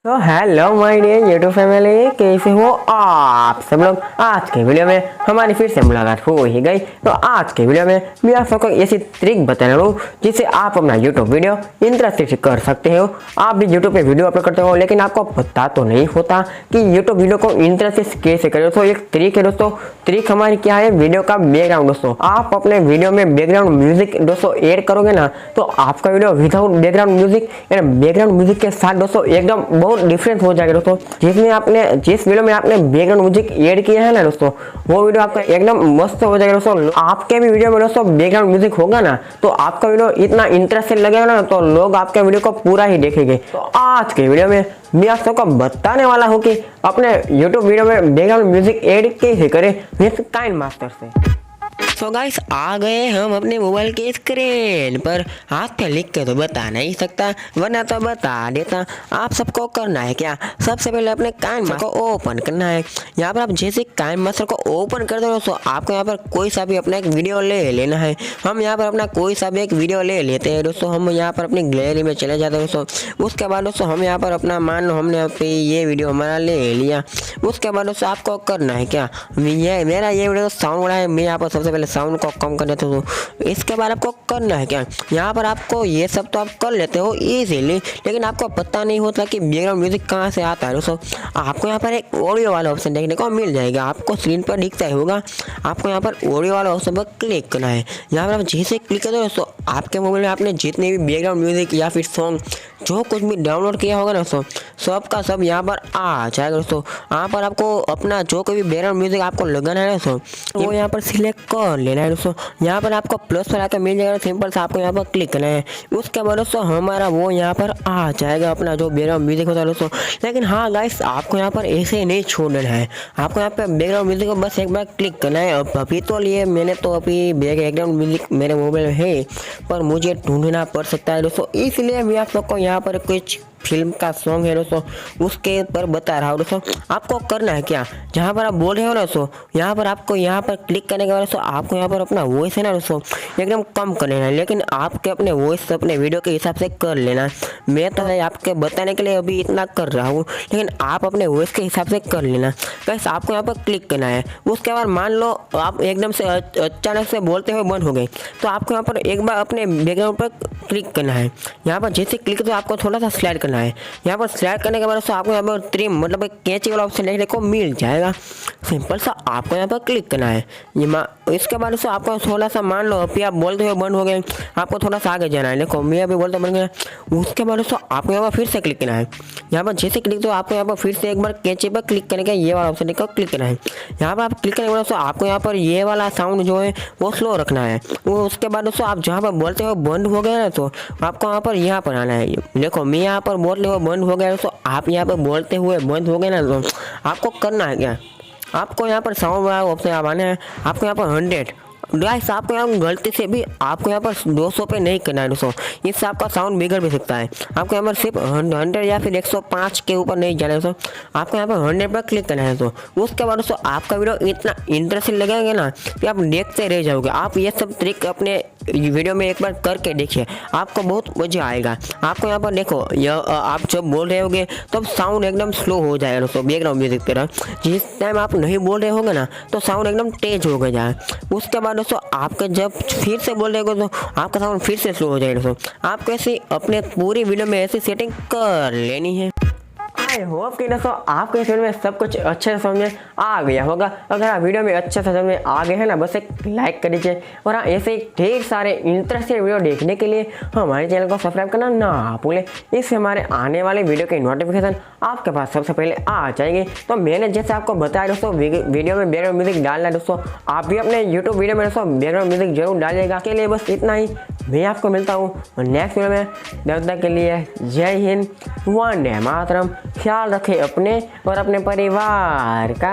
तो hello my dear YouTube family, कैसे हो आप सब लोग। आज के वीडियो में हमारी फिर से मुलाकात हो ही गई। तो आज के वीडियो में मैं आप सबको ऐसी ट्रिक बता रहा हूँ जिससे आप अपना यूट्यूब वीडियो इंटरेस्टिंग कर सकते हो। आप भी यूट्यूब पे वीडियो अपलोड करते हो लेकिन आपको पता तो नहीं होता कि यूट्यूब वीडियो को इंटरेस्टिंग कैसे करें। तो एक ट्रिक है दोस्तों। ट्रिक हमारी क्या है, वीडियो का बैकग्राउंड। दोस्तों आप अपने वीडियो में बैकग्राउंड म्यूजिक दोस्तों ऐड करोगे ना, तो आपका video without background music background music के साथ दोस्तों एकदम बहुत डिफरेंट हो जाएगा दोस्तों। जिस वीडियो में आपने बैकग्राउंड म्यूजिक ऐड किया है ना दोस्तों, वो वीडियो आपका एकदम मस्त हो जाएगा दोस्तों। आपके भी वीडियो में दोस्तों बैकग्राउंड म्यूजिक होगा ना, तो आपका वीडियो इतना इंटरेस्टिंग लगेगा ना, तो लोग आपके वीडियो को पूरा ही देखेंगे। तो आज के वीडियो में मैं आप सबको बताने वाला हूँ कि अपने YouTube वीडियो में बैकग्राउंड म्यूजिक ऐड कैसे करें विद काइनमास्टर से। तो गाइस आ गए हम अपने मोबाइल के स्क्रीन पर। हाथ पे लिख के तो बता नहीं सकता, वरना तो बता देता। आप सबको करना है क्या, सबसे पहले अपने काइनमास्टर को ओपन करना है। यहाँ पर आप जैसे काइनमास्टर को ओपन कर दो तो आपको यहाँ पर कोई सा भी अपना एक वीडियो ले लेना है। हम यहाँ पर अपना कोई सा भी एक वीडियो ले लेते हैं दोस्तों। हम यहाँ पर अपनी गैलरी में चले जाते हैं दोस्तों। उसके बाद दोस्तों हम यहाँ पर अपना मान लो हमने ये वीडियो हमारा ले लिया। उसके बाद दोस्तों आपको करना है क्या, मेरा ये वीडियो साउंड बड़ा है, मैं यहाँ पर सबसे पहले साउंड को कम कर देते हो। इसके बाद आपको करना है क्या, यहाँ पर आपको ये सब तो आप कर लेते हो इजीली, लेकिन आपको पता नहीं होता कि बैकग्राउंड म्यूजिक कहाँ से आता है दोस्तों। आपको यहाँ पर एक ऑडियो वाला ऑप्शन देखने को मिल जाएगा, आपको स्क्रीन पर दिखता ही होगा। आपको यहाँ पर ऑडियो वाला ऑप्शन पर क्लिक करना है। यहाँ पर आप जैसे क्लिक करते हो दोस्तों, आपके मोबाइल में आपने जितने भी बैकग्राउंड म्यूजिक या फिर सॉन्ग जो कुछ भी डाउनलोड किया होगा दोस्तों, सब का सब यहाँ पर आ जाएगा दोस्तों। यहाँ पर आपको अपना जो कोई भी बैकग्राउंड म्यूजिक आपको लगाना है दोस्तों, वो यहाँ पर सिलेक्ट कर लेना है दोस्तों। यहाँ पर आपको प्लस पर आकर मिल जाएगा, सिंपल से आपको यहाँ पर क्लिक करना है। उसके बाद दोस्तों हमारा वो यहाँ पर आ जाएगा अपना जो बैकग्राउंड म्यूजिक होता है दोस्तों। लेकिन हाँ गाइस, आपको यहाँ पर ऐसे ही नहीं छोड़ना है, आपको यहाँ पर बैकग्राउंड म्यूजिक को बस एक बार क्लिक करना है। अभी तो लिए मैंने तो अभी बैकग्राउंड म्यूजिक मेरे मोबाइल में है, पर मुझे ढूंढना पड़ सकता है दोस्तों, इसलिए मैं आप सबको यहाँ पर कुछ फिल्म का सॉन्ग है दोस्तों उसके पर बता रहा हूँ दोस्तों। आपको करना है क्या, जहाँ पर आप बोल रहे हो ना दोस्तों, यहाँ पर आपको यहाँ पर क्लिक करने के बाद दोस्तों आपको यहाँ पर अपना वॉइस है ना दोस्तों एकदम कम कर लेना है। लेकिन आपके अपने वॉइस अपने वीडियो के हिसाब से कर लेना। मैं तो आपके बताने के लिए अभी इतना कर रहा हूँ, लेकिन आप अपने वॉइस के हिसाब से कर लेना। बस आपको यहाँ पर क्लिक करना है। उसके बाद मान लो आप एकदम से अचानक से बोलते हुए बंद हो गए, तो आपको यहाँ पर एक बार अपने बैकग्राउंड पर क्लिक करना है। यहाँ पर जैसे क्लिक तो आपको थोड़ा सा स्लाइड करना है। यहाँ पर स्लाइड करने के बाद दोस्तों आपको यहाँ पर ट्रिम मतलब एक कैंची वाला ऑप्शन देखने को मिल जाएगा। सिंपल सा आपको यहाँ पर क्लिक करना है। इसके बाद दोस्तों आपको थोड़ा सा मान लो अभी आप बोलते हुए बंद हो गए, आपको थोड़ा सा आगे जाना है। देखो मैं अभी बोलते बन गया। उसके बाद दोस्तों आपको यहाँ पर फिर से क्लिक करना है। यहाँ पर जैसे क्लिक तो आपको यहाँ पर फिर से एक बार कैंची पर क्लिक करने का ये वाला ऑप्शन देखो क्लिक करना है। यहाँ पर आप क्लिक करने के बाद दोस्तों आपको यहाँ पर ये वाला साउंड जो है वो स्लो रखना है। वो उसके बाद दोस्तों आप जहाँ पर बोलते हुए बंद हो गए ना, तो आपको यहाँ पर आना है। देखो मैं यहाँ पर बोलते हुए बंद हो गया, तो आप यहाँ पर बोलते हुए बंद हो गए ना, तो आपको करना है क्या, आपको यहाँ पर साउंड वाला ऑप्शन आप आना है। आपको यहाँ पर 100 गाइस, आपको यहाँ गलती से भी आपको यहाँ पर 200 पे नहीं करना है दोस्तों, इससे आपका साउंड बिगड़ भी सकता है। आपको यहाँ पर सिर्फ 100 या फिर 105 के ऊपर नहीं जाना है दोस्तों, आपको यहाँ पर 100 पर क्लिक करना है दोस्तों। उसके बाद दोस्तों आपका वीडियो इतना इंटरेस्टिंग लगेगा ना कि आप देखते रह जाओगे। आप ये सब ट्रिक अपने वीडियो में एक बार करके देखिए, आपको बहुत मजा आएगा। आपको यहाँ पर देखो आप जब बोल रहे होगे तब साउंड एकदम स्लो हो जाएगा दोस्तों बैकग्राउंड म्यूजिक तरह। जिस टाइम आप नहीं बोल रहे होगे ना, तो साउंड एकदम तेज हो गया है। उसके बाद दोस्तों आपका जब फिर से बोल रहे हो तो आपका साउंड फिर से स्लो हो जाएगा दोस्तों। आपको ऐसे अपने पूरी वीडियो में ऐसी सेटिंग कर लेनी है। आई होप कि दोस्तों आपको इस वीडियो में सब कुछ अच्छे से समझ में आ गया होगा। अगर आप वीडियो में अच्छे से समझ में आ गए हैं ना, बस एक लाइक कर दीजिए। और हाँ, ऐसे ढेर सारे इंटरेस्टिंग वीडियो देखने के लिए हमारे चैनल को सब्सक्राइब करना ना भूलें। इससे हमारे आने वाले वीडियो की नोटिफिकेशन आपके पास सबसे पहले आ जाएगी। तो मैंने जैसे आपको बताया दोस्तों, वीडियो में बैकग्राउंड म्यूजिक डालना है दोस्तों, आप भी अपने यूट्यूब वीडियो में दोस्तों बैकग्राउंड म्यूजिक जरूर डालिएगा। के लिए बस इतना ही। मैं आपको मिलता हूँ नेक्स्ट वीडियो में। तब तक के लिए जय हिंद, वंदे मातरम। ख्याल रखें अपने और अपने परिवार का।